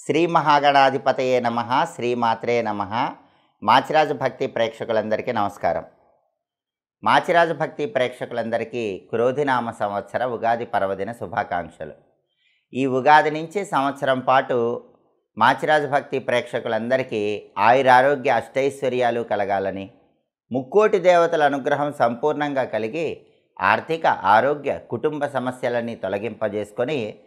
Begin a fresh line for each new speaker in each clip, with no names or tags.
శ్రీ మహాగణాధిపతయే నమః, శ్రీమాత్రే నమః. మాచిరాజు భక్తి ప్రేక్షకులందరికీ నమస్కారం. మాచిరాజు భక్తి ప్రేక్షకులందరికీ క్రోధినామ సంవత్సర ఉగాది పర్వదిన శుభాకాంక్షలు. ఈ ఉగాది నుంచి సంవత్సరం పాటు మాచిరాజు భక్తి ప్రేక్షకులందరికీ ఆయురారోగ్య అష్టైశ్వర్యాలు కలగాలని, ముక్కోటి దేవతల అనుగ్రహం సంపూర్ణంగా కలిగి ఆర్థిక, ఆరోగ్య, కుటుంబ సమస్యలన్నీ తొలగింపజేసుకొని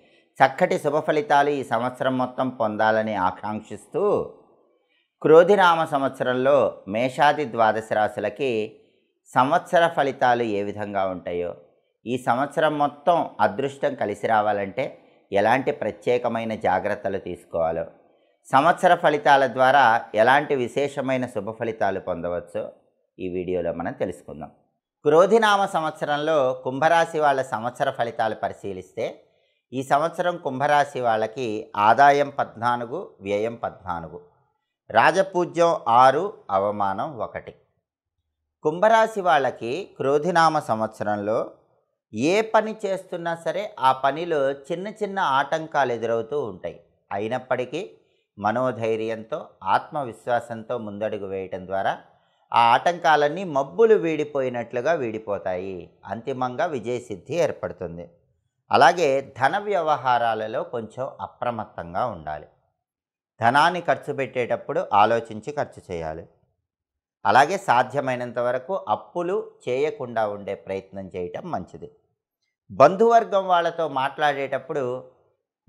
చక్కటి శుభ ఫలితాలు ఈ సంవత్సరం మొత్తం పొందాలని ఆకాంక్షిస్తూ, క్రోధినామ సంవత్సరంలో మేషాది ద్వాదశ రాశులకి సంవత్సర ఫలితాలు ఏ విధంగా ఉంటాయో, ఈ సంవత్సరం మొత్తం అదృష్టం కలిసి రావాలంటే ఎలాంటి ప్రత్యేకమైన జాగ్రత్తలు తీసుకోవాలో, సంవత్సర ఫలితాల ద్వారా ఎలాంటి విశేషమైన శుభ ఫలితాలు పొందవచ్చో ఈ వీడియోలో మనం తెలుసుకుందాం. క్రోధినామ సంవత్సరంలో కుంభరాశి వాళ్ళ సంవత్సర ఫలితాలు పరిశీలిస్తే, ఈ సంవత్సరం కుంభరాశి వాళ్ళకి ఆదాయం 14, వ్యయం 14, రాజపూజ్యం 6, అవమానం 1. కుంభరాశి వాళ్ళకి క్రోధినామ సంవత్సరంలో ఏ పని చేస్తున్నా సరే ఆ పనిలో చిన్న చిన్న ఆటంకాలు ఎదురవుతూ ఉంటాయి. అయినప్పటికీ మనోధైర్యంతో, ఆత్మవిశ్వాసంతో ముందడుగు వేయటం ద్వారా ఆ ఆటంకాలన్నీ మబ్బులు వీడిపోయినట్లుగా వీడిపోతాయి. అంతిమంగా విజయసిద్ధి ఏర్పడుతుంది. అలాగే ధన వ్యవహారాలలో కొంచెం అప్రమత్తంగా ఉండాలి. ధనాన్ని ఖర్చు పెట్టేటప్పుడు ఆలోచించి ఖర్చు చేయాలి. అలాగే సాధ్యమైనంత వరకు అప్పులు చేయకుండా ఉండే ప్రయత్నం చేయటం మంచిది. బంధువర్గం వాళ్ళతో మాట్లాడేటప్పుడు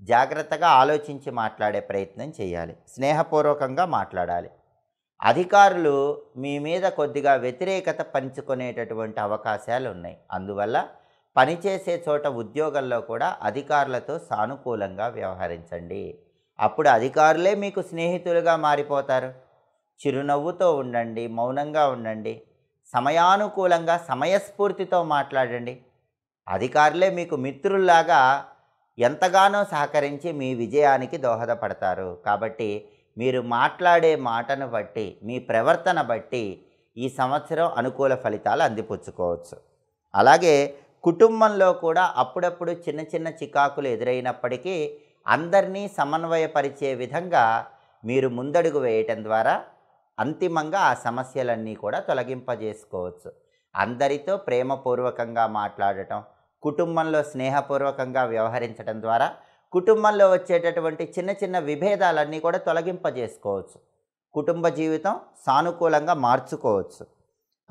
జాగ్రత్తగా ఆలోచించి మాట్లాడే ప్రయత్నం చేయాలి. స్నేహపూర్వకంగా మాట్లాడాలి. అధికారులు మీ మీద కొద్దిగా వ్యతిరేకత పంచుకునేటటువంటి అవకాశాలు ఉన్నాయి. అందువల్ల పనిచేసే చోట ఉద్యోగంలో కూడా అధికారులతో సానుకూలంగా వ్యవహరించండి. అప్పుడు అధికారులే మీకు స్నేహితులుగా మారిపోతారు. చిరునవ్వుతో ఉండండి, మౌనంగా ఉండండి, సమయానుకూలంగా సమయస్ఫూర్తితో మాట్లాడండి. అధికారులే మీకు మిత్రుల్లాగా ఎంతగానో సహకరించి మీ విజయానికి దోహదపడతారు. కాబట్టి మీరు మాట్లాడే మాటను బట్టి, మీ ప్రవర్తన బట్టి ఈ సంవత్సరం అనుకూల ఫలితాలు అందిపుచ్చుకోవచ్చు. అలాగే కుటుంబంలో కూడా అప్పుడప్పుడు చిన్న చిన్న చికాకులు ఎదురైనప్పటికీ అందరినీ సమన్వయపరిచే విధంగా మీరు ముందడుగు వేయటం ద్వారా అంతిమంగా ఆ సమస్యలన్నీ కూడా తొలగింపజేసుకోవచ్చు. అందరితో ప్రేమపూర్వకంగా మాట్లాడటం, కుటుంబంలో స్నేహపూర్వకంగా వ్యవహరించడం ద్వారా కుటుంబంలో వచ్చేటటువంటి చిన్న చిన్న విభేదాలన్నీ కూడా తొలగింపజేసుకోవచ్చు. కుటుంబ జీవితం సానుకూలంగా మార్చుకోవచ్చు.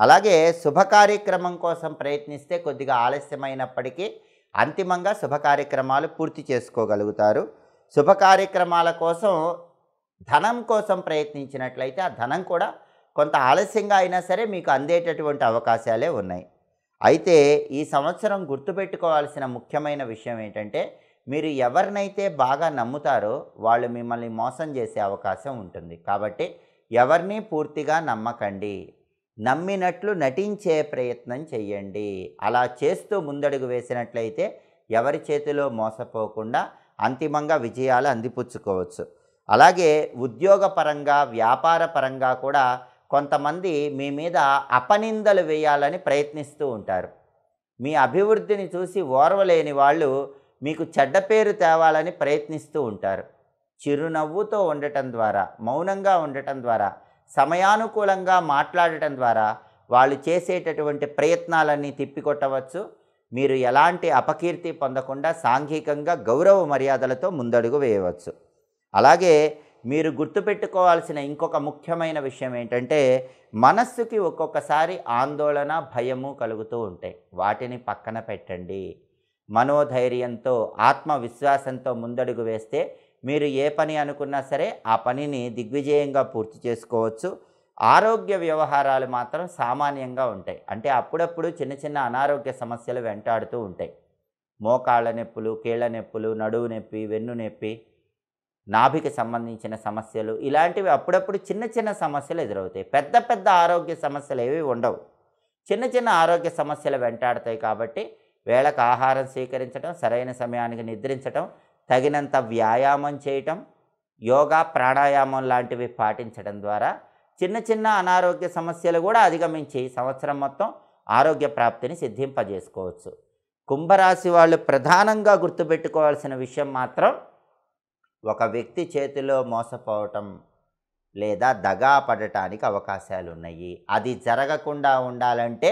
అలాగే శుభకార్యక్రమం కోసం ప్రయత్నిస్తే కొద్దిగా ఆలస్యమైనప్పటికీ అంతిమంగా శుభకార్యక్రమాలు పూర్తి చేసుకోగలుగుతారు. శుభకార్యక్రమాల కోసం ధనం కోసం ప్రయత్నించినట్లయితే ఆ ధనం కూడా కొంత ఆలస్యంగా అయినా సరే మీకు అందేటటువంటి అవకాశాలే ఉన్నాయి. అయితే ఈ సంవత్సరం గుర్తుపెట్టుకోవాల్సిన ముఖ్యమైన విషయం ఏంటంటే, మీరు ఎవరినైతే బాగా నమ్ముతారో వాళ్ళు మిమ్మల్ని మోసం చేసే అవకాశం ఉంటుంది. కాబట్టి ఎవరిని పూర్తిగా నమ్మకండి. నమ్మినట్లు నటించే ప్రయత్నం చెయ్యండి. అలా చేస్తూ ముందడుగు వేసినట్లయితే ఎవరి చేతిలో మోసపోకుండా అంతిమంగా విజయాలు అందిపుచ్చుకోవచ్చు. అలాగే ఉద్యోగపరంగా, వ్యాపార పరంగా కూడా కొంతమంది మీ మీద అపనిందలు వేయాలని ప్రయత్నిస్తూ ఉంటారు. మీ అభివృద్ధిని చూసి ఓర్వలేని వాళ్ళు మీకు చెడ్డ పేరు తేవాలని ప్రయత్నిస్తూ ఉంటారు. చిరునవ్వుతో ఉండటం ద్వారా, మౌనంగా ఉండటం ద్వారా, సమయానుకూలంగా మాట్లాడటం ద్వారా వాళ్ళు చేసేటటువంటి ప్రయత్నాలన్నీ తిప్పికొట్టవచ్చు. మీరు ఎలాంటి అపకీర్తి పొందకుండా సాంఘికంగా గౌరవ మర్యాదలతో ముందడుగు వేయవచ్చు. అలాగే మీరు గుర్తుపెట్టుకోవాల్సిన ఇంకొక ముఖ్యమైన విషయం ఏంటంటే, మనస్సుకి ఒక్కొక్కసారి ఆందోళన, భయము కలుగుతూ ఉంటాయి. వాటిని పక్కన పెట్టండి. మనోధైర్యంతో, ఆత్మవిశ్వాసంతో ముందడుగు వేస్తే మీరు ఏ పని అనుకున్నా సరే ఆ పనిని దిగ్విజయంగా పూర్తి చేసుకోవచ్చు. ఆరోగ్య వ్యవహారాలు మాత్రం సామాన్యంగా ఉంటాయి. అంటే అప్పుడప్పుడు చిన్న చిన్న అనారోగ్య సమస్యలు వెంటాడుతూ ఉంటాయి. మోకాళ్ళ నొప్పులు, కీళ్ళ నొప్పులు, నడువు నొప్పి, వెన్ను నొప్పి, నాభికి సంబంధించిన సమస్యలు, ఇలాంటివి అప్పుడప్పుడు చిన్న చిన్న సమస్యలు ఎదురవుతాయి. పెద్ద పెద్ద ఆరోగ్య సమస్యలు ఏవి ఉండవు. చిన్న చిన్న ఆరోగ్య సమస్యలు వెంటాడతాయి. కాబట్టి వేళకు ఆహారం స్వీకరించడం, సరైన సమయానికి నిద్రించడం, తగినంత వ్యాయామం చేయటం, యోగా, ప్రాణాయామం లాంటివి పాటించడం ద్వారా చిన్న చిన్న అనారోగ్య సమస్యలు కూడా అధిగమించి సంవత్సరం మొత్తం ఆరోగ్య ప్రాప్తిని సిద్ధింపజేసుకోవచ్చు. కుంభరాశి వాళ్ళు ప్రధానంగా గుర్తుపెట్టుకోవాల్సిన విషయం మాత్రం ఒక వ్యక్తి చేతిలో మోసపోవటం లేదా దగా పడటానికి అవకాశాలు ఉన్నాయి. అది జరగకుండా ఉండాలంటే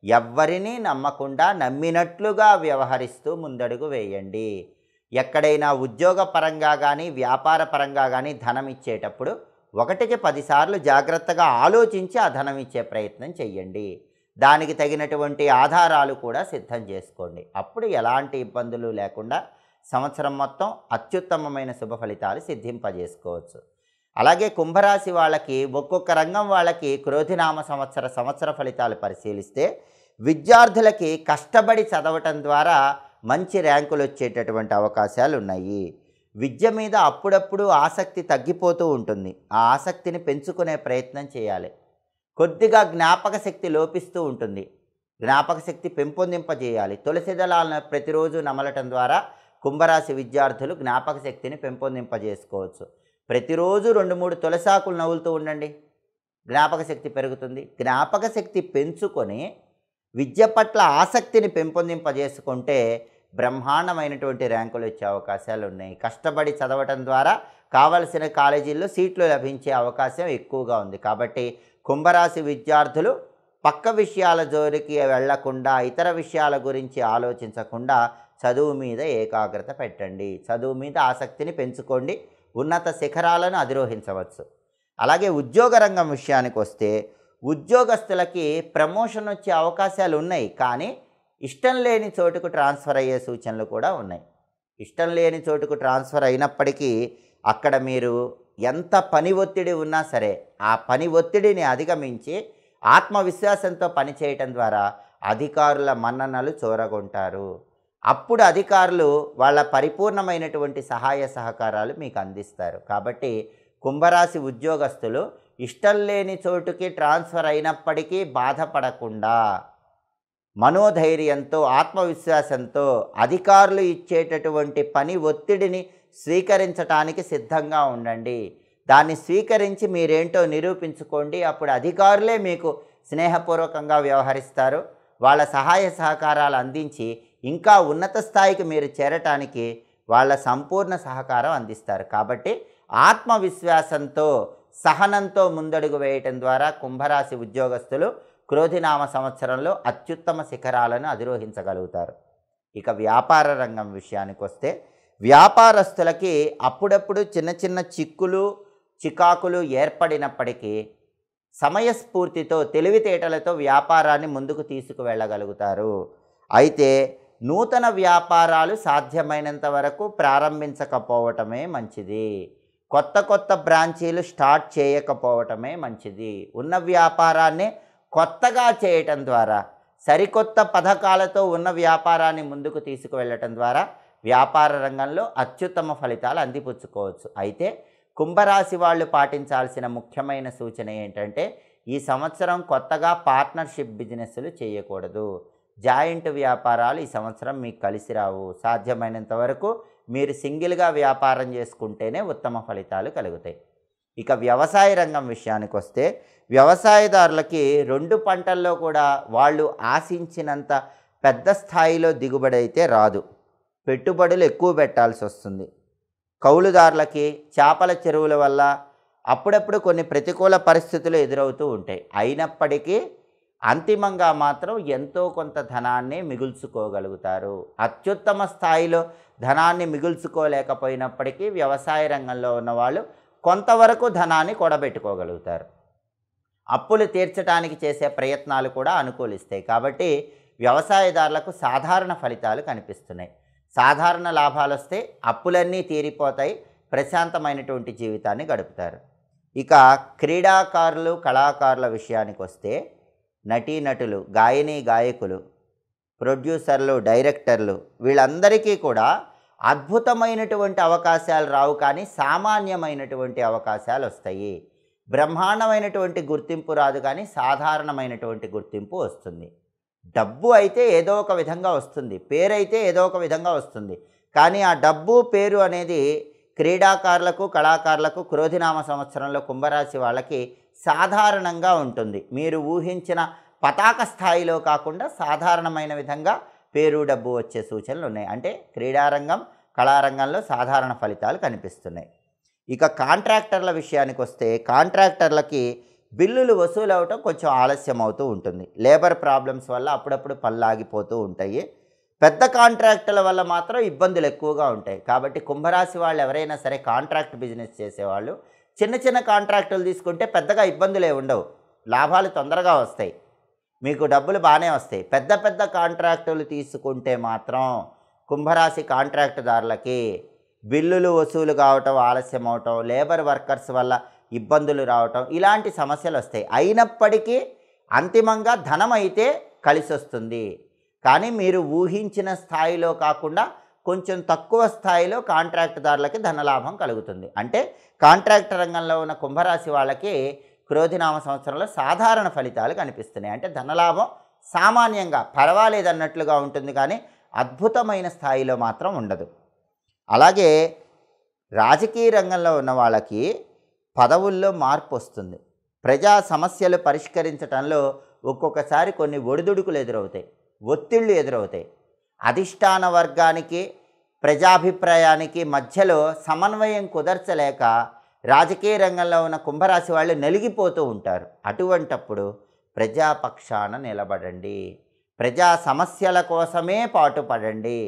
ఎవ్వరినీ నమ్మకుండా నమ్మినట్లుగా వ్యవహరిస్తూ ముందడుగు వేయండి. ఎక్కడైనా ఉద్యోగపరంగా కానీ వ్యాపార పరంగా కానీ ధనం ఇచ్చేటప్పుడు 1కి 10 సార్లు జాగ్రత్తగా ఆలోచించి ఆ ధనం ఇచ్చే ప్రయత్నం చెయ్యండి. దానికి తగినటువంటి ఆధారాలు కూడా సిద్ధం చేసుకోండి. అప్పుడు ఎలాంటి ఇబ్బందులు లేకుండా సంవత్సరం మొత్తం అత్యుత్తమమైన శుభ ఫలితాలు సిద్ధింపజేసుకోవచ్చు. అలాగే కుంభరాశి వాళ్ళకి ఒక్కొక్క రంగం వాళ్ళకి క్రోధినామ సంవత్సర ఫలితాలు పరిశీలిస్తే విద్యార్థులకి కష్టపడి చదవటం ద్వారా మంచి ర్యాంకులు వచ్చేటటువంటి అవకాశాలు ఉన్నాయి. విద్య మీద అప్పుడప్పుడు ఆసక్తి తగ్గిపోతూ ఉంటుంది. ఆ ఆసక్తిని పెంచుకునే ప్రయత్నం చేయాలి. కొద్దిగా జ్ఞాపక శక్తి లోపిస్తూ ఉంటుంది. జ్ఞాపక శక్తి పెంపొందింపజేయాలి. తులసి దళాలను ప్రతిరోజు నమలటం ద్వారా కుంభరాశి విద్యార్థులు జ్ఞాపక శక్తిని పెంపొందింపజేసుకోవచ్చు. ప్రతిరోజు 2-3 తులసాకులు నవ్వులుతూ ఉండండి. జ్ఞాపక శక్తి పెరుగుతుంది. జ్ఞాపక శక్తి పెంచుకొని విద్య పట్ల ఆసక్తిని పెంపొందింపజేసుకుంటే బ్రహ్మాండమైనటువంటి ర్యాంకులు వచ్చే అవకాశాలు ఉన్నాయి. కష్టపడి చదవటం ద్వారా కావలసిన కాలేజీల్లో సీట్లు లభించే అవకాశం ఎక్కువగా ఉంది. కాబట్టి కుంభరాశి విద్యార్థులు పక్క విషయాల జోలికి వెళ్లకుండా, ఇతర విషయాల గురించి ఆలోచించకుండా చదువు మీద ఏకాగ్రత పెట్టండి. చదువు మీద ఆసక్తిని పెంచుకోండి. ఉన్నత శిఖరాలను అధిరోహించవచ్చు. అలాగే ఉద్యోగ రంగం విషయానికి వస్తే ఉద్యోగస్తులకి ప్రమోషన్ వచ్చే అవకాశాలు ఉన్నాయి. కానీ ఇష్టం లేని చోటుకు ట్రాన్స్ఫర్ అయ్యే సూచనలు కూడా ఉన్నాయి. ఇష్టం లేని చోటుకు ట్రాన్స్ఫర్ అయినప్పటికీ అక్కడ మీరు ఎంత పని ఒత్తిడి ఉన్నా సరే ఆ పని ఒత్తిడిని అధిగమించి ఆత్మవిశ్వాసంతో పనిచేయటం ద్వారా అధికారుల మన్ననలు చూరగొంటారు. అప్పుడు అధికారులు వాళ్ళ పరిపూర్ణమైనటువంటి సహాయ సహకారాలు మీకు అందిస్తారు. కాబట్టి కుంభరాశి ఉద్యోగస్తులు ఇష్టం లేని చోటుకి ట్రాన్స్ఫర్ అయినప్పటికీ బాధపడకుండా మనోధైర్యంతో, ఆత్మవిశ్వాసంతో అధికారులు ఇచ్చేటటువంటి పని ఒత్తిడిని స్వీకరించటానికి సిద్ధంగా ఉండండి. దాన్ని స్వీకరించి మీరేంటో నిరూపించుకోండి. అప్పుడు అధికారులే మీకు స్నేహపూర్వకంగా వ్యవహరిస్తారు. వాళ్ళ సహాయ సహకారాలు అందించి ఇంకా ఉన్నత స్థాయికి మీరు చేరటానికి వాళ్ళ సంపూర్ణ సహకారం అందిస్తారు. కాబట్టి ఆత్మవిశ్వాసంతో, సహనంతో ముందడుగు వేయటం ద్వారా కుంభరాశి ఉద్యోగస్తులు క్రోధినామ సంవత్సరంలో అత్యుత్తమ శిఖరాలను అధిరోహించగలుగుతారు. ఇక వ్యాపార రంగం విషయానికి వస్తే వ్యాపారస్తులకి అప్పుడప్పుడు చిన్న చిన్న చికాకులు ఏర్పడినప్పటికీ సమయస్ఫూర్తితో, తెలివితేటలతో వ్యాపారాన్ని ముందుకు తీసుకువెళ్ళగలుగుతారు. అయితే నూతన వ్యాపారాలు సాధ్యమైనంత వరకు ప్రారంభించకపోవటమే మంచిది. కొత్త బ్రాంచీలు స్టార్ట్ చేయకపోవటమే మంచిది. ఉన్న వ్యాపారాన్ని కొత్తగా చేయటం ద్వారా, సరికొత్త పథకాలతో ఉన్న వ్యాపారాన్ని ముందుకు తీసుకువెళ్ళటం ద్వారా వ్యాపార రంగంలో అత్యుత్తమ ఫలితాలు అందిపుచ్చుకోవచ్చు. అయితే కుంభరాశి వాళ్ళు పాటించాల్సిన ముఖ్యమైన సూచన ఏంటంటే ఈ సంవత్సరం కొత్తగా పార్ట్నర్షిప్ బిజినెస్లు చేయకూడదు. జాయింట్ వ్యాపారాలు ఈ సంవత్సరం మీకు కలిసి రావు. సాధ్యమైనంత వరకు మీరు సింగిల్గా వ్యాపారం చేసుకుంటేనే ఉత్తమ ఫలితాలు కలుగుతాయి. ఇక వ్యవసాయ రంగం విషయానికి వస్తే వ్యవసాయదారులకి 2 పంటల్లో కూడా వాళ్ళు ఆశించినంత పెద్ద స్థాయిలో దిగుబడి అయితే రాదు. పెట్టుబడులు ఎక్కువ పెట్టాల్సి వస్తుంది. కౌలుదారులకి చేపల చెరువుల వల్ల అప్పుడప్పుడు కొన్ని ప్రతికూల పరిస్థితులు ఎదురవుతూ ఉంటాయి. అయినప్పటికీ అంతిమంగా మాత్రం ఎంతో కొంత ధనాన్ని మిగుల్చుకోగలుగుతారు. అత్యుత్తమ స్థాయిలో ధనాన్ని మిగుల్చుకోలేకపోయినప్పటికీ వ్యవసాయ రంగంలో ఉన్నవాళ్ళు కొంతవరకు ధనాన్ని కూడబెట్టుకోగలుగుతారు. అప్పులు తీర్చడానికి చేసే ప్రయత్నాలు కూడా అనుకూలిస్తాయి. కాబట్టి వ్యవసాయదారులకు సాధారణ ఫలితాలు కనిపిస్తున్నాయి. సాధారణ లాభాలు వస్తే అప్పులన్నీ తీరిపోతాయి. ప్రశాంతమైనటువంటి జీవితాన్ని గడుపుతారు. ఇక క్రీడాకారులు, కళాకారుల విషయానికి వస్తే నటీనటులు, గాయకులు, ప్రొడ్యూసర్లు, డైరెక్టర్లు వీళ్ళందరికీ కూడా అద్భుతమైనటువంటి అవకాశాలు రావు, కానీ సామాన్యమైనటువంటి అవకాశాలు వస్తాయి. బ్రహ్మాండమైనటువంటి గుర్తింపు రాదు, కానీ సాధారణమైనటువంటి గుర్తింపు వస్తుంది. డబ్బు అయితే ఏదో ఒక విధంగా వస్తుంది, పేరైతే ఏదో ఒక విధంగా వస్తుంది. కానీ ఆ డబ్బు, పేరు అనేది క్రీడాకారులకు, కళాకారులకు క్రోధినామ సంవత్సరంలో కుంభరాశి వాళ్ళకి సాధారణంగా ఉంటుంది. మీరు ఊహించిన పతాక స్థాయిలో కాకుండా సాధారణమైన విధంగా పేరు, డబ్బు వచ్చే సూచనలు ఉన్నాయి. అంటే క్రీడారంగం, కళారంగంలో సాధారణ ఫలితాలు కనిపిస్తున్నాయి. ఇక కాంట్రాక్టర్ల విషయానికి వస్తే కాంట్రాక్టర్లకి బిల్లులు వసూలు అవటం కొంచెం ఆలస్యం అవుతూ ఉంటుంది. లేబర్ ప్రాబ్లమ్స్ వల్ల అప్పుడప్పుడు పనులు ఆగిపోతూ ఉంటాయి. పెద్ద కాంట్రాక్టుల వల్ల మాత్రం ఇబ్బందులు ఎక్కువగా ఉంటాయి. కాబట్టి కుంభరాశి వాళ్ళు ఎవరైనా సరే కాంట్రాక్ట్ బిజినెస్ చేసేవాళ్ళు చిన్న చిన్న కాంట్రాక్టులు తీసుకుంటే పెద్దగా ఇబ్బందులే ఉండవు, లాభాలు తొందరగా వస్తాయి, మీకు డబ్బులు బాగానే వస్తాయి. పెద్ద పెద్ద కాంట్రాక్టులు తీసుకుంటే మాత్రం కుంభరాశి కాంట్రాక్టుదారులకి బిల్లులు వసూలు కావటం ఆలస్యం అవటం, లేబర్ వర్కర్స్ వల్ల ఇబ్బందులు రావటం, ఇలాంటి సమస్యలు వస్తాయి. అయినప్పటికీ అంతిమంగా ధనం అయితే కలిసి వస్తుంది. కానీ మీరు ఊహించిన స్థాయిలో కాకుండా కొంచెం తక్కువ స్థాయిలో కాంట్రాక్టుదారులకి ధనలాభం కలుగుతుంది. అంటే కాంట్రాక్ట్ రంగంలో ఉన్న కుంభరాశి వాళ్ళకి క్రోధినామ సంవత్సరంలో సాధారణ ఫలితాలు కనిపిస్తున్నాయి. అంటే ధనలాభం సామాన్యంగా పర్వాలేదన్నట్లుగా ఉంటుంది, కానీ అద్భుతమైన స్థాయిలో మాత్రం ఉండదు. అలాగే రాజకీయ రంగంలో ఉన్న వాళ్ళకి పదవుల్లో మార్పు వస్తుంది. ప్రజా సమస్యలు పరిష్కరించడంలో ఒక్కొక్కసారి కొన్ని ఒడిదుడుకులు ఎదురవుతాయి, ఒత్తిళ్ళు ఎదురవుతాయి. అధిష్టాన వర్గానికి ప్రజాభిప్రాయానికి మధ్యలో సమన్వయం కుదర్చలేక రాజకీయ రంగంలో ఉన్న కుంభరాశి వాళ్ళు నలిగిపోతూ ఉంటారు. అటువంటప్పుడు ప్రజాపక్షాన నిలబడండి, ప్రజా సమస్యల కోసమే పాటుపడండి.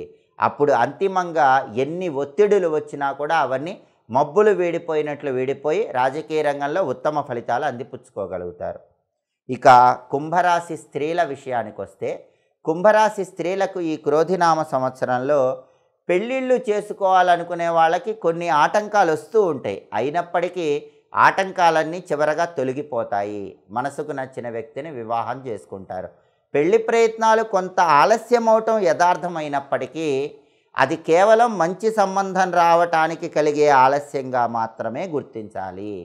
అప్పుడు అంతిమంగా ఎన్ని ఒత్తిడులు వచ్చినా కూడా అవన్నీ మబ్బులు వీడిపోయినట్లు వీడిపోయి రాజకీయ రంగంలో ఉత్తమ ఫలితాలు అందిపుచ్చుకోగలుగుతారు. ఇక కుంభరాశి స్త్రీల విషయానికి వస్తే కుంభరాశి స్త్రీలకు ఈ క్రోధినామ సంవత్సరంలో పెళ్ళిళ్ళు చేసుకోవాలనుకునే వాళ్ళకి కొన్ని ఆటంకాలు వస్తూ ఉంటాయి. అయినప్పటికీ ఆటంకాలన్నీ చివరగా తొలగిపోతాయి. మనసుకు నచ్చిన వ్యక్తిని వివాహం చేసుకుంటారు. పెళ్లి ప్రయత్నాలు కొంత ఆలస్యం అవటం యథార్థమైనప్పటికీ అది కేవలం మంచి సంబంధం రావటానికి కలిగే ఆలస్యంగా మాత్రమే గుర్తించాలి.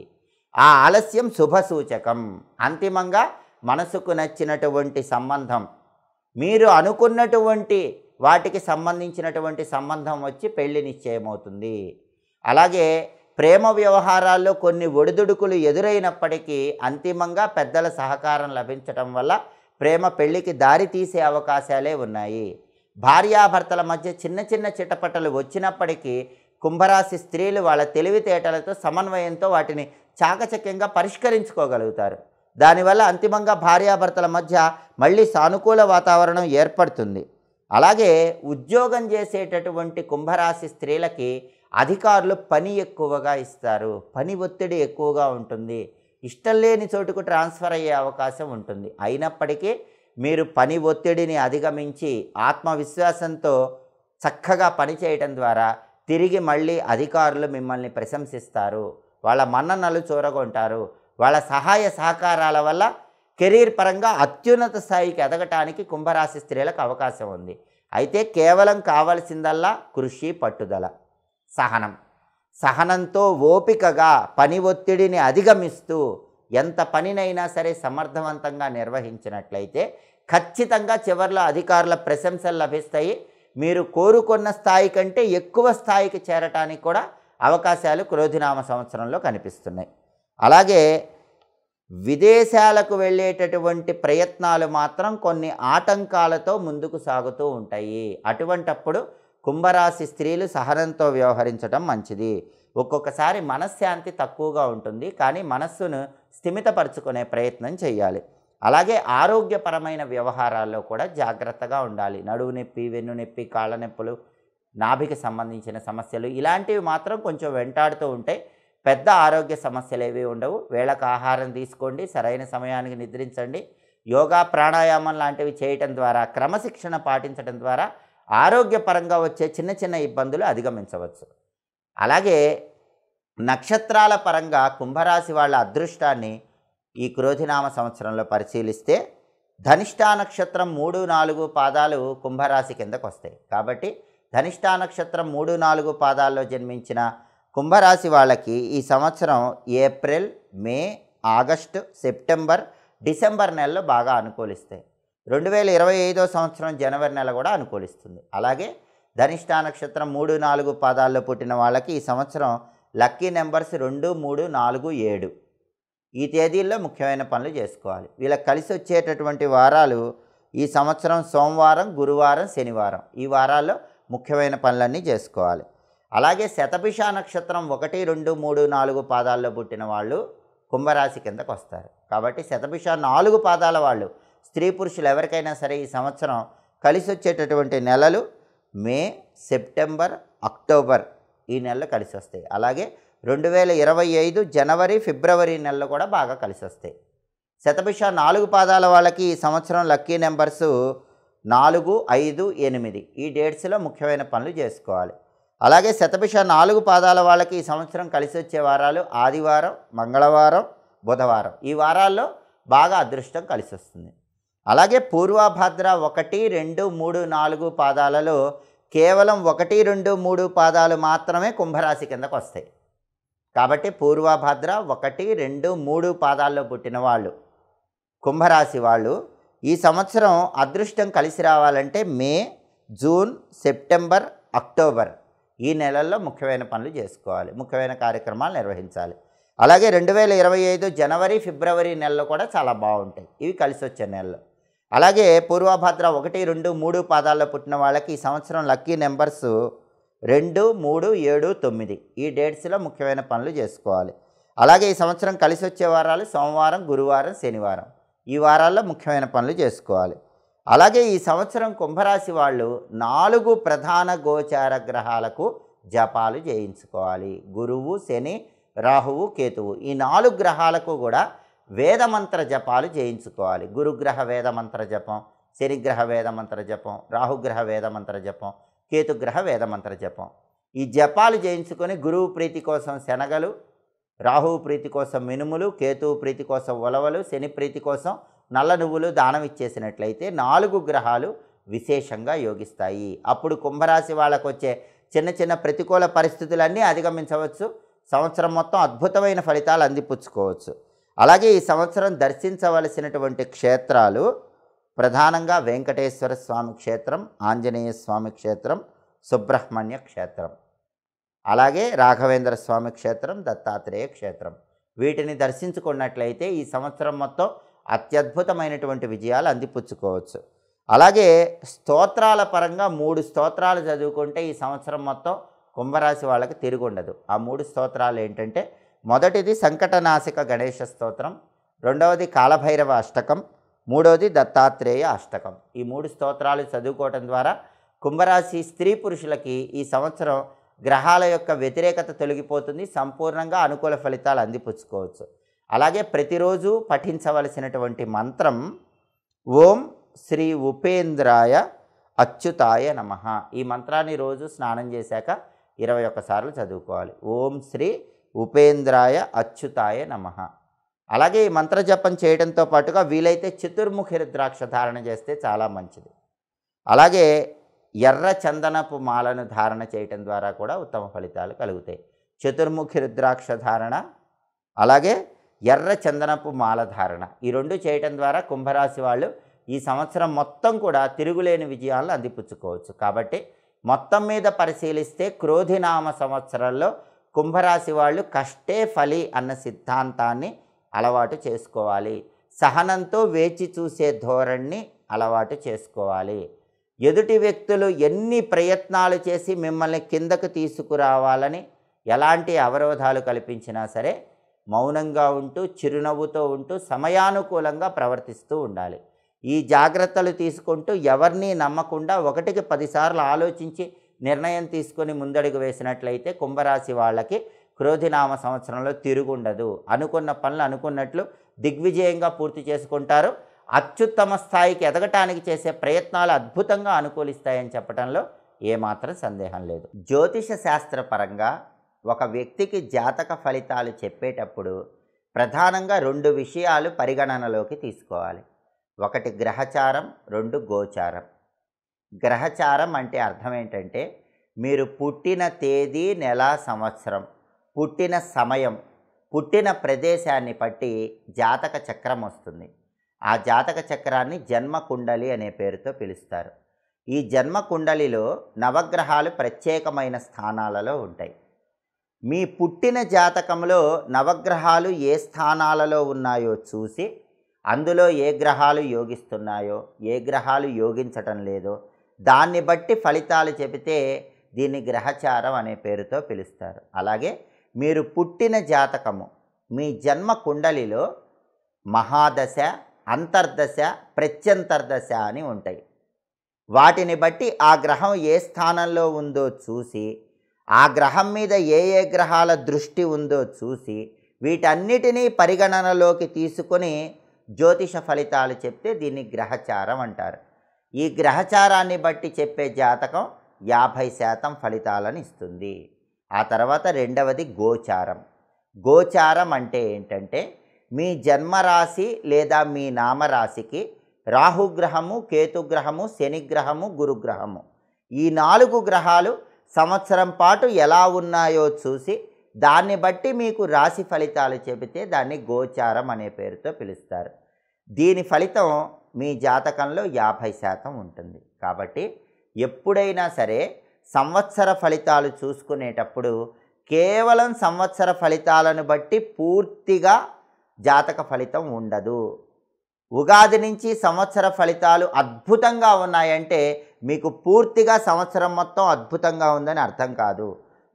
ఆ ఆలస్యం శుభసూచకం. అంతిమంగా మనసుకు నచ్చినటువంటి సంబంధం, మీరు అనుకున్నటువంటి వాటికి సంబంధించినటువంటి సంబంధం వచ్చి పెళ్లి నిశ్చయమవుతుంది. అలాగే ప్రేమ వ్యవహారాల్లో కొన్ని ఒడిదుడుకులు ఎదురైనప్పటికీ అంతిమంగా పెద్దల సహకారం లభించటం వల్ల ప్రేమ పెళ్లికి దారి తీసే అవకాశాలే ఉన్నాయి. భార్యాభర్తల మధ్య చిన్న చిన్న చిటపటలు వచ్చినప్పటికీ కుంభరాశి స్త్రీలు వాళ్ళ తెలివితేటలతో సమన్వయంతో వాటిని చాకచక్యంగా పరిష్కరించుకోగలుగుతారు. దానివల్ల అంతిమంగా భార్యాభర్తల మధ్య మళ్ళీ సానుకూల వాతావరణం ఏర్పడుతుంది. అలాగే ఉద్యోగం చేసేటటువంటి కుంభరాశి స్త్రీలకి అధికారులు పని ఎక్కువగా ఇస్తారు, పని ఒత్తిడి ఎక్కువగా ఉంటుంది, ఇష్టం లేని చోటుకు ట్రాన్స్ఫర్ అయ్యే అవకాశం ఉంటుంది. అయినప్పటికీ మీరు పని ఒత్తిడిని అధిగమించి ఆత్మవిశ్వాసంతో చక్కగా పనిచేయటం ద్వారా తిరిగి మళ్ళీ అధికారులు మిమ్మల్ని ప్రశంసిస్తారు, వాళ్ళ మన్ననలు చూరగొంటారు. వాళ్ళ సహాయ సహకారాల వల్ల కెరీర్ పరంగా అత్యున్నత స్థాయికి ఎదగటానికి కుంభరాశి స్త్రీలకు అవకాశం ఉంది. అయితే కేవలం కావలసిందల్లా కృషి, పట్టుదల, సహనంతో ఓపికగా పని ఒత్తిడిని అధిగమిస్తూ ఎంత పనినైనా సరే సమర్థవంతంగా నిర్వహించినట్లయితే ఖచ్చితంగా చివరిలో అధికారుల ప్రశంసలు లభిస్తాయి. మీరు కోరుకున్న స్థాయి కంటే ఎక్కువ స్థాయికి చేరటానికి కూడా అవకాశాలు క్రోధినామ సంవత్సరంలో కనిపిస్తున్నాయి. అలాగే విదేశాలకు వెళ్ళేటటువంటి ప్రయత్నాలు మాత్రం కొన్ని ఆటంకాలతో ముందుకు సాగుతూ ఉంటాయి. అటువంటప్పుడు కుంభరాశి స్త్రీలు సహనంతో వ్యవహరించడం మంచిది. ఒక్కొక్కసారి మనశ్శాంతి తక్కువగా ఉంటుంది, కానీ మనస్సును స్థిమితపరచుకునే ప్రయత్నం చేయాలి. అలాగే ఆరోగ్యపరమైన వ్యవహారాల్లో కూడా జాగ్రత్తగా ఉండాలి. నడువు నొప్పి, వెన్ను నొప్పి, కాళ్ళ నొప్పులు, నాభికి సంబంధించిన సమస్యలు ఇలాంటివి మాత్రం కొంచెం వెంటాడుతూ ఉంటాయి. పెద్ద ఆరోగ్య సమస్యలు ఏవి ఉండవు. వేళకు ఆహారం తీసుకోండి, సరైన సమయానికి నిద్రించండి, యోగా ప్రాణాయామం లాంటివి చేయటం ద్వారా, క్రమశిక్షణ పాటించడం ద్వారా ఆరోగ్యపరంగా వచ్చే చిన్న చిన్న ఇబ్బందులు అధిగమించవచ్చు. అలాగే నక్షత్రాల పరంగా కుంభరాశి వాళ్ళ అదృష్టాన్ని ఈ క్రోధినామ సంవత్సరంలో పరిశీలిస్తే ధనిష్టా నక్షత్రం 3, 4 పాదాలు కుంభరాశి కిందకు వస్తాయి. కాబట్టి ధనిష్టా నక్షత్రం 3, 4 పాదాల్లో జన్మించిన కుంభరాశి వాళ్ళకి ఈ సంవత్సరం ఏప్రిల్, మే, ఆగస్టు, సెప్టెంబర్, డిసెంబర్ నెలలు బాగా అనుకూలిస్తాయి. 2025వ సంవత్సరం జనవరి నెల కూడా అనుకూలిస్తుంది. అలాగే ధనిష్టా నక్షత్రం 3, 4 పాదాల్లో పుట్టిన వాళ్ళకి ఈ సంవత్సరం లక్కీ నెంబర్స్ 2, 3, 4, 7 ఈ తేదీల్లో ముఖ్యమైన పనులు చేసుకోవాలి. వీళ్ళకి కలిసి వచ్చేటటువంటి వారాలు ఈ సంవత్సరం సోమవారం, గురువారం, శనివారం ఈ వారాల్లో ముఖ్యమైన పనులన్నీ చేసుకోవాలి. అలాగే శతభిష నక్షత్రం 1, 2, 3, 4 పాదాల్లో పుట్టిన వాళ్ళు కుంభరాశి కిందకు వస్తారు. కాబట్టి శతభిష 4 పాదాల వాళ్ళు స్త్రీ పురుషులు ఎవరికైనా సరే ఈ సంవత్సరం కలిసి వచ్చేటటువంటి నెలలు మే, సెప్టెంబర్, అక్టోబర్ ఈ నెలలు కలిసి వస్తాయి. అలాగే 2025 జనవరి, ఫిబ్రవరి నెలలు కూడా బాగా కలిసి వస్తాయి. శతభిష 4 పాదాల వాళ్ళకి ఈ సంవత్సరం లక్కీ నెంబర్సు 4, 5, 8 ఈ డేట్స్లో ముఖ్యమైన పనులు చేసుకోవాలి. అలాగే శతభిష 4 పాదాల వాళ్ళకి ఈ సంవత్సరం కలిసి వచ్చే వారాలు ఆదివారం, మంగళవారం, బుధవారం. ఈ వారాల్లో బాగా అదృష్టం కలిసి వస్తుంది. అలాగే పూర్వభద్ర 1, 2, 3, 4 పాదాలలో కేవలం 1, 2, 3 పాదాలు మాత్రమే కుంభరాశి కిందకు వస్తాయి. కాబట్టి పూర్వభద్ర 1, 2, 3 పాదాల్లో పుట్టిన వాళ్ళు కుంభరాశి వాళ్ళు ఈ సంవత్సరం అదృష్టం కలిసి రావాలంటే మే, జూన్, సెప్టెంబర్, అక్టోబర్ ఈ నెలల్లో ముఖ్యమైన పనులు చేసుకోవాలి, ముఖ్యమైన కార్యక్రమాలు నిర్వహించాలి. అలాగే 2025 జనవరి, ఫిబ్రవరి నెలలు కూడా చాలా బాగుంటాయి. ఇవి కలిసి వచ్చే నెలలు. అలాగే పూర్వభద్ర 1, 2, 3 పాదాల్లో పుట్టిన వాళ్ళకి ఈ సంవత్సరం లక్కీ నెంబర్స్ 2, 3, 7, 9 ఈ డేట్స్లో ముఖ్యమైన పనులు చేసుకోవాలి. అలాగే ఈ సంవత్సరం కలిసి వచ్చే వారాలు సోమవారం, గురువారం, శనివారం ఈ వారాల్లో ముఖ్యమైన పనులు చేసుకోవాలి. అలాగే ఈ సంవత్సరం కుంభరాశి వాళ్ళు 4 ప్రధాన గోచార గ్రహాలకు జపాలు చేయించుకోవాలి. గురువు, శని, రాహువు, కేతువు ఈ 4 గ్రహాలకు కూడా వేదమంత్ర జపాలు చేయించుకోవాలి. గురుగ్రహ వేదమంత్ర జపం, శనిగ్రహ వేదమంత్ర జపం, రాహుగ్రహ వేదమంత్ర జపం, కేతుగ్రహ వేదమంత్ర జపం. ఈ జపాలు చేయించుకొని గురువు ప్రీతి కోసం శనగలు, రాహువు ప్రీతి కోసం మినుములు, కేతువు ప్రీతి కోసం ఉలవలు, శని ప్రీతి కోసం నల్ల నువ్వులు దానం ఇచ్చేసినట్లయితే 4 గ్రహాలు విశేషంగా యోగిస్తాయి. అప్పుడు కుంభరాశి వాళ్ళకు వచ్చే చిన్న చిన్న ప్రతికూల పరిస్థితులన్నీ అధిగమించవచ్చు. సంవత్సరం మొత్తం అద్భుతమైన ఫలితాలు అందిపుచ్చుకోవచ్చు. అలాగే ఈ సంవత్సరం దర్శించవలసినటువంటి క్షేత్రాలు ప్రధానంగా వెంకటేశ్వర స్వామి క్షేత్రం, ఆంజనేయ స్వామి క్షేత్రం, సుబ్రహ్మణ్య క్షేత్రం, అలాగే రాఘవేంద్ర స్వామి క్షేత్రం, దత్తాత్రేయ క్షేత్రం. వీటిని దర్శించుకున్నట్లయితే ఈ సంవత్సరం మొత్తం అత్యద్భుతమైనటువంటి విజయాలు అందిపుచ్చుకోవచ్చు. అలాగే స్తోత్రాల పరంగా 3 స్తోత్రాలు చదువుకుంటే ఈ సంవత్సరం మొత్తం కుంభరాశి వాళ్ళకి తిరుగుండదు. ఆ 3 స్తోత్రాలు ఏంటంటే మొదటిది సంకటనాశక గణేశ స్తోత్రం, రెండవది కాలభైరవ అష్టకం, మూడవది దత్తాత్రేయ అష్టకం. ఈ 3 స్తోత్రాలు చదువుకోవటం ద్వారా కుంభరాశి స్త్రీ పురుషులకి ఈ సంవత్సరం గ్రహాల యొక్క వ్యతిరేకత తొలగిపోతుంది, సంపూర్ణంగా అనుకూల ఫలితాలు అందిపుచ్చుకోవచ్చు. అలాగే ప్రతిరోజు పఠించవలసినటువంటి మంత్రం ఓం శ్రీ ఉపేంద్రాయ అచ్యుతాయ నమః. ఈ మంత్రాన్ని రోజు స్నానం చేశాక 21 సార్లు చదువుకోవాలి. ఓం శ్రీ ఉపేంద్రాయ అచ్యుతాయ నమః. అలాగే ఈ మంత్ర జపం చేయడంతో పాటుగా వీలైతే చతుర్ముఖి రుద్రాక్ష ధారణ చేస్తే చాలా మంచిది. అలాగే ఎర్ర చందనపు మాలను ధారణ చేయటం ద్వారా కూడా ఉత్తమ ఫలితాలు కలుగుతాయి. చతుర్ముఖి రుద్రాక్ష ధారణ, అలాగే ఎర్ర చందనపు మాల ధారణ ఈ 2 చేయటం ద్వారా కుంభరాశి వాళ్ళు ఈ సంవత్సరం మొత్తం కూడా తిరుగులేని విజయాలను అందిపుచ్చుకోవచ్చు. కాబట్టి మొత్తం మీద పరిశీలిస్తే క్రోధినామ సంవత్సరంలో కుంభరాశి వాళ్ళు కష్టే ఫలి అన్న సిద్ధాంతాన్ని అలవాటు చేసుకోవాలి. సహనంతో వేచి చూసే ధోరణిని అలవాటు చేసుకోవాలి. ఎదుటి వ్యక్తులు ఎన్ని ప్రయత్నాలు చేసి మిమ్మల్ని కిందకు తీసుకురావాలని ఎలాంటి అవరోధాలు కల్పించినా సరే మౌనంగా ఉంటూ చిరునవ్వుతో ఉంటూ సమయానుకూలంగా ప్రవర్తిస్తూ ఉండాలి. ఈ జాగ్రత్తలు తీసుకుంటూ ఎవరిని నమ్మకుండా 1కి 10 సార్లు ఆలోచించి నిర్ణయం తీసుకొని ముందడుగు వేసినట్లయితే కుంభరాశి వాళ్ళకి క్రోధినామ సంవత్సరంలో తిరుగుండదు. అనుకున్న పనులు అనుకున్నట్లు దిగ్విజయంగా పూర్తి చేసుకుంటారు. అత్యుత్తమ స్థాయికి ఎదగటానికి చేసే ప్రయత్నాలు అద్భుతంగా అనుకూలిస్తాయని చెప్పడంలో ఏమాత్రం సందేహం లేదు. జ్యోతిష శాస్త్రపరంగా ఒక వ్యక్తికి జాతక ఫలితాలు చెప్పేటప్పుడు ప్రధానంగా 2 విషయాలు పరిగణనలోకి తీసుకోవాలి. 1 గ్రహచారం, 2 గోచారం. గ్రహచారం అంటే అర్థం ఏంటంటే మీరు పుట్టిన తేదీ, నెల, సంవత్సరం, పుట్టిన సమయం, పుట్టిన ప్రదేశాన్ని బట్టి జాతక చక్రం వస్తుంది. ఆ జాతక చక్రాన్ని జన్మ కుండలి అనే పేరుతో పిలుస్తారు. ఈ జన్మ కుండలిలో నవగ్రహాలు ప్రత్యేకమైన స్థానాలలో ఉంటాయి. మీ పుట్టిన జాతకంలో నవగ్రహాలు ఏ స్థానాలలో ఉన్నాయో చూసి అందులో ఏ గ్రహాలు యోగిస్తున్నాయో ఏ గ్రహాలు యోగించటం లేదో దాన్ని బట్టి ఫలితాలు చెబితే దీన్ని గ్రహచారం అనే పేరుతో పిలుస్తారు. అలాగే మీరు పుట్టిన జాతకము మీ జన్మ కుండలిలో మహాదశ, అంతర్దశ, ప్రత్యంతర్దశ అని ఉంటాయి. వాటిని బట్టి ఆ గ్రహం ఏ స్థానంలో ఉందో చూసి, ఆ గ్రహం మీద ఏ ఏ గ్రహాల దృష్టి ఉందో చూసి, వీటన్నిటినీ పరిగణనలోకి తీసుకొని జ్యోతిష ఫలితాలు చెప్తే దీన్ని గ్రహచారం అంటారు. ఈ గ్రహచారాన్ని బట్టి చెప్పే జాతకం 50% ఫలితాలను ఇస్తుంది. ఆ తర్వాత రెండవది గోచారం. గోచారం అంటే ఏంటంటే మీ జన్మరాశి లేదా మీ నామరాశికి రాహుగ్రహము, కేతుగ్రహము, శనిగ్రహము, గురుగ్రహము ఈ 4 గ్రహాలు సంవత్సరం పాటు ఎలా ఉన్నాయో చూసి దాన్ని బట్టి మీకు రాశి ఫలితాలు చెబితే దాన్ని గోచారం అనే పేరుతో పిలుస్తారు. దీని ఫలితం మీ జాతకంలో 50% ఉంటుంది. కాబట్టి ఎప్పుడైనా సరే సంవత్సర ఫలితాలు చూసుకునేటప్పుడు కేవలం సంవత్సర ఫలితాలను బట్టి పూర్తిగా జాతక ఫలితం ఉండదు. ఉగాది నుంచి సంవత్సర ఫలితాలు అద్భుతంగా ఉన్నాయంటే మీకు పూర్తిగా సంవత్సరం మొత్తం అద్భుతంగా ఉందని అర్థం కాదు.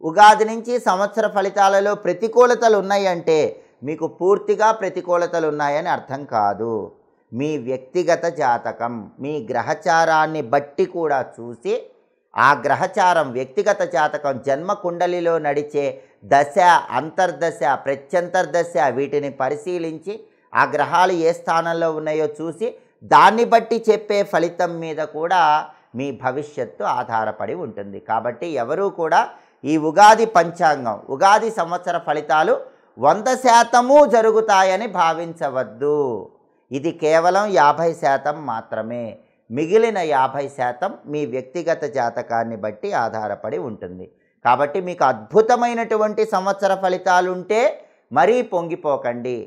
ఉగాది నుంచి సంవత్సర ఫలితాలలో ప్రతికూలతలు ఉన్నాయంటే మీకు పూర్తిగా ప్రతికూలతలు ఉన్నాయని అర్థం కాదు. మీ వ్యక్తిగత జాతకం మీ గ్రహచారాన్ని బట్టి కూడా చూసి ఆ గ్రహచారం వ్యక్తిగత జాతకం జన్మ కుండలిలో నడిచే దశ, అంతర్దశ, ప్రత్యంతర్దశ వీటిని పరిశీలించి ఆ గ్రహాలు ఏ స్థానంలో ఉన్నాయో చూసి దాన్ని బట్టి చెప్పే ఫలితం మీద కూడా మీ భవిష్యత్తు ఆధారపడి ఉంటుంది. కాబట్టి ఎవరూ కూడా ఈ ఉగాది పంచాంగం, ఉగాది సంవత్సర ఫలితాలు 100% జరుగుతాయని భావించవద్దు. ఇది కేవలం 50% మాత్రమే. మిగిలిన 50% మీ వ్యక్తిగత జాతకాన్ని బట్టి ఆధారపడి ఉంటుంది. కాబట్టి మీకు అద్భుతమైనటువంటి సంవత్సర ఫలితాలుంటే మరీ పొంగిపోకండి.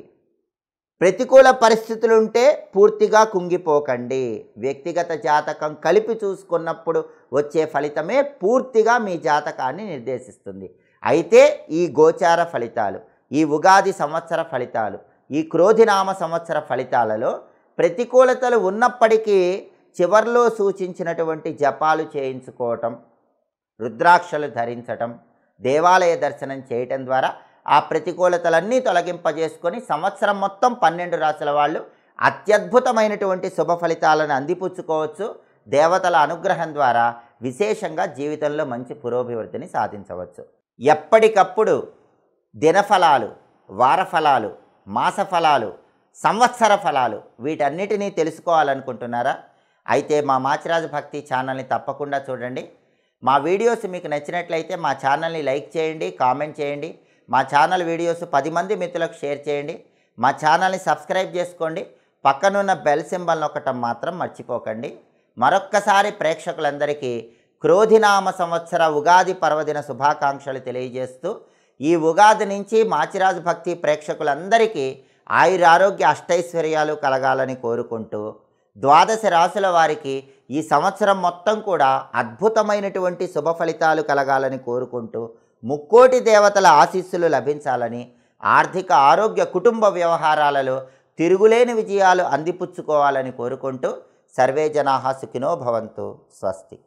ప్రతికూల పరిస్థితులుంటే పూర్తిగా కుంగిపోకండి. వ్యక్తిగత జాతకం కలిపి చూసుకున్నప్పుడు వచ్చే ఫలితమే పూర్తిగా మీ జాతకాన్ని నిర్దేశిస్తుంది. అయితే ఈ గోచార ఫలితాలు, ఈ ఉగాది సంవత్సర ఫలితాలు, ఈ క్రోధినామ సంవత్సర ఫలితాలలో ప్రతికూలతలు ఉన్నప్పటికీ చివర్లో సూచించినటువంటి జపాలు చేయించుకోవటం, రుద్రాక్షలు ధరించటం, దేవాలయ దర్శనం చేయటం ద్వారా ఆ ప్రతికూలతలన్నీ తొలగింపజేసుకొని సంవత్సరం మొత్తం 12 రాశుల వాళ్ళు అత్యద్భుతమైనటువంటి శుభ ఫలితాలను అందిపుచ్చుకోవచ్చు. దేవతల అనుగ్రహం ద్వారా విశేషంగా జీవితంలో మంచి పురోభివృద్ధిని సాధించవచ్చు. ఎప్పటికప్పుడు దినఫలాలు, వారఫలాలు, మాసఫలాలు, సంవత్సర ఫలాలు వీటన్నిటినీ తెలుసుకోవాలనుకుంటున్నారా? అయితే మా మాచిరాజు భక్తి ఛానల్ని తప్పకుండా చూడండి. మా వీడియోస్ మీకు నచ్చినట్లయితే మా ఛానల్ని లైక్ చేయండి, కామెంట్ చేయండి. మా ఛానల్ వీడియోస్ 10 మంది మిత్రులకు షేర్ చేయండి. మా ఛానల్ని సబ్స్క్రైబ్ చేసుకోండి. పక్కనున్న బెల్ సింబల్ నొక్కటం మాత్రం మర్చిపోకండి. మరొక్కసారి ప్రేక్షకులందరికీ క్రోధినామ సంవత్సర ఉగాది పర్వదిన శుభాకాంక్షలు తెలియజేస్తూ ఈ ఉగాది నుంచి మాచిరాజు భక్తి ప్రేక్షకులందరికీ ఆయురారోగ్య అష్టైశ్వర్యాలు కలగాలని కోరుకుంటూ 12 రాశుల వారికి ఈ సంవత్సరం మొత్తం కూడా అద్భుతమైనటువంటి శుభ ఫలితాలు కలగాలని కోరుకుంటూ ముక్కోటి దేవతల ఆశీస్సులు లభించాలని, ఆర్థిక, ఆరోగ్య, కుటుంబ వ్యవహారాలలో తిరుగులేని విజయాలు అందిపుచ్చుకోవాలని కోరుకుంటూ సర్వే జనాః సుఖినో భవంతు. స్వస్తి.